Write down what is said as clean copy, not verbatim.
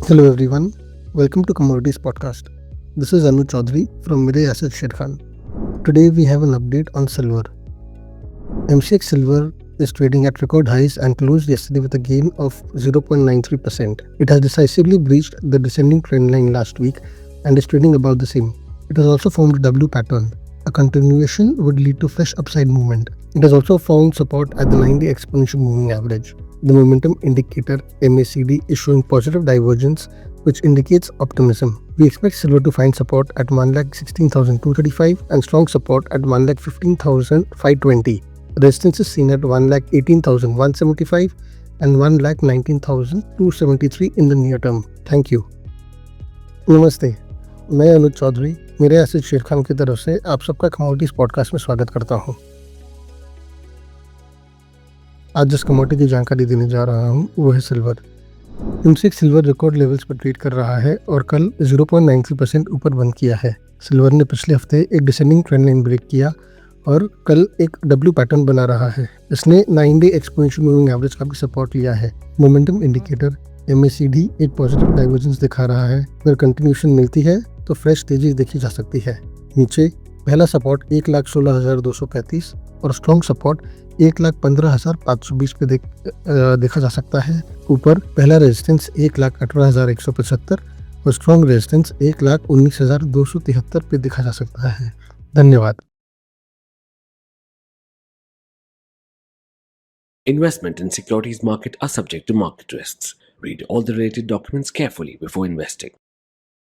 Hello everyone, welcome to Commodities Podcast. This is Anu Chaudhary from Mirae Asset Sharekhan. Today we have an update on silver. MCX silver is trading at record highs and closed yesterday with a gain of 0.93%. It has decisively breached the descending trend line last week and is trading about the same. It has also formed a W pattern. A continuation would lead to fresh upside movement. It has also found support at the 9-day exponential moving average. The momentum indicator MACD is showing positive divergence, which indicates optimism. We expect silver to find support at 1,16,235 and strong support at 1,15,520. Resistance is seen at 1,18,175 and 1,19,273 in the near term. Thank you. नमस्ते, मैं अनुज Chaudhary मिराe asset Sharekhan की तरफ से आप सबका commodities podcast में स्वागत करता हूं। आज जिस कमोडिटी की जानकारी देने जा रहा हूं वो है silver. MCX silver record levels पर ट्रेड कर रहा है और कल 0.93% ऊपर बंद किया है। सिल्वर ने पिछले हफ्ते एक डिसेंडिंग ट्रेंड लाइन ब्रेक किया और कल एक W पैटर्न बना रहा है। इसने 9-डे एक्सपोनेंशियल मूविंग एवरेज का भी सपोर्ट लिया है। मोमेंटम इंडिकेटर MACD एक पॉजिटिव डाइवर्जेंस दिखा रहा है। अगर कंटिन्यूशन मिलती है तो फ्रेश तेजी देखी जा सकती है। नीचे पहला सपोर्ट 1,16,235 और स्ट्रॉन्ग सपोर्ट 1,15,520 पे देखा जा सकता है। ऊपर पहला रेजिस्टेंस 1,18,175 और स्ट्रॉन्ग रेजिस्टेंस 1,19,273 पे देखा जा सकता है। धन्यवाद। Investment in securities market are subject to market risks. Read all the related documents carefully before investing.